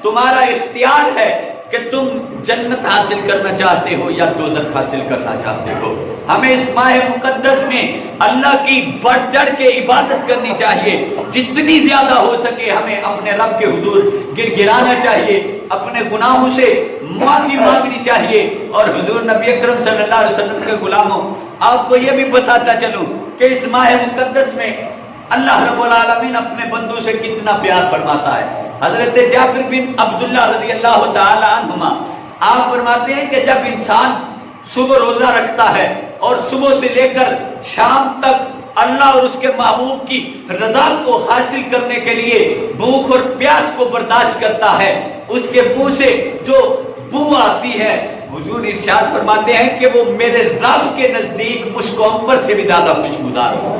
تمہارا اختیار ہے کہ تم جنت حاصل کرنا چاہتے ہو یا دوزخ حاصل کرنا چاہتے ہو۔ ہمیں اس ماہ مقدس میں اللہ کی بڑھ چڑھ کے عبادت کرنی چاہیے، جتنی زیادہ ہو سکے ہمیں اپنے رب کے حضور گر گرانا چاہیے، اپنے گناہوں سے معافی مانگنی چاہیے۔ اور حضور نبی اکرم صلی اللہ علیہ وسلم کے غلاموں، آپ کو یہ بھی بتاتا چلوں کہ اس ماہ مقدس میں اللہ رب العالمین اپنے بندوں سے کتنا پیار فرماتا ہے۔ حضرت جابر بن عبداللہ رضی اللہ تعالی عنہما آپ فرماتے ہیں کہ جب انسان صبح روزہ رکھتا ہے اور صبح سے لے کر شام تک اللہ اور اس کے محبوب کی رضا کو حاصل کرنے کے لیے بھوک اور پیاس کو برداشت کرتا ہے، اس کے منہ سے جو بو آتی ہے، حضور ارشاد فرماتے ہیں کہ وہ میرے رب کے نزدیک مشک و عنبر سے بھی زیادہ خوشبودار ہو۔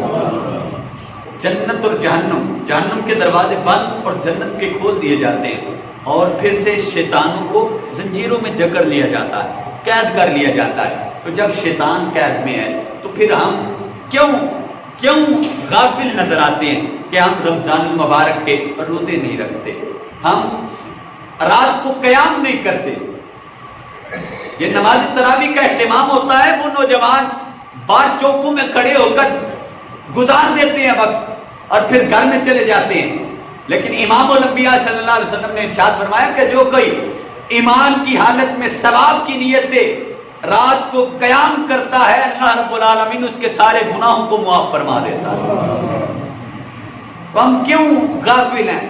جنت اور جہنم کے دروازے بند اور جنت کے کھول دیے جاتے ہیں، اور پھر سے شیطانوں کو زنجیروں میں جکڑ لیا جاتا ہے، قید کر لیا جاتا ہے۔ تو جب شیطان قید میں ہے تو پھر ہم کیوں غافل نظر آتے ہیں کہ ہم رمضان المبارک کے روزے نہیں رکھتے، ہم رات کو قیام نہیں کرتے۔ یہ نماز تراویح کا اہتمام ہوتا ہے، وہ نوجوان بار چوکوں میں کھڑے ہو کر گزار دیتے ہیں وقت اور پھر گھر میں چلے جاتے ہیں۔ لیکن امام الانبیاء صلی اللہ علیہ وسلم نے ارشاد فرمایا کہ جو کوئی ایمان کی حالت میں ثواب کی نیت سے رات کو قیام کرتا ہے، اللہ رب العالمین اس کے سارے گناہوں کو معاف فرما دیتا ہے۔ تو ہم کیوں غافل ہیں؟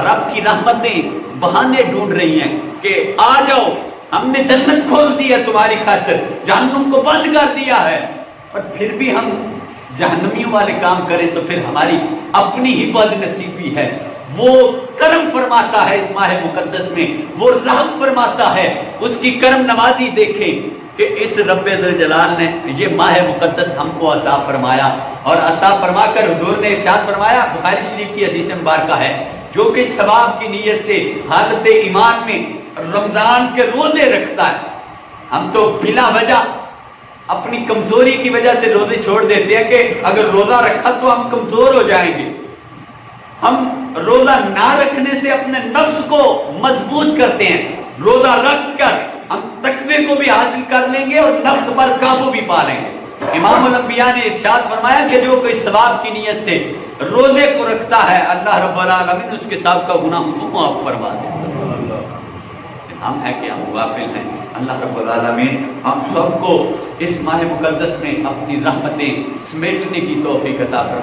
رب کی رحمتیں بہانے ڈھونڈ رہی ہیں کہ آ جاؤ، ہم نے جنت کھول دی ہے تمہاری خاطر، جہنم کو بند کر دیا ہے، اور پھر بھی ہم جہنمیوں والے کام کریں تو پھر ہماری اپنی ہی بد نصیبی ہے۔ وہ کرم فرماتا ہے اس ماہ مقدس میں، وہ رحم فرماتا ہے، اس کی کرم نوازی دیکھیں کہ اس رب ذوالجلال نے یہ ماہ مقدس ہم کو عطا فرمایا، اور عطا فرما کر حضور نے ارشاد فرمایا، بخاری شریف کی حدیث مبارکہ ہے، جو کہ ثواب کی نیت سے حالت ایمان میں رمضان کے روزے رکھتا ہے۔ ہم تو بلا وجہ اپنی کمزوری کی وجہ سے روزے چھوڑ دیتے ہیں کہ اگر روزہ رکھا تو ہم کمزور ہو جائیں گے۔ ہم روزہ نہ رکھنے سے اپنے نفس کو مضبوط کرتے ہیں، روزہ رکھ کر ہم تقوی کو بھی حاصل کر لیں گے اور نفس پر قابو بھی پا لیں گے۔ امام الانبیاء نے ارشاد فرمایا کہ جو کوئی ثواب کی نیت سے روزے کو رکھتا ہے، اللہ رب العالمین اس کے سابقہ گناہوں کو معاف فرما دے۔ ہم ہیں کہ ہم غافل ہیں۔ اللہ رب العالمین ہم سب کو اس ماہ مقدس میں اپنی رحمتیں سمیٹنے کی توفیق عطا فرمائے۔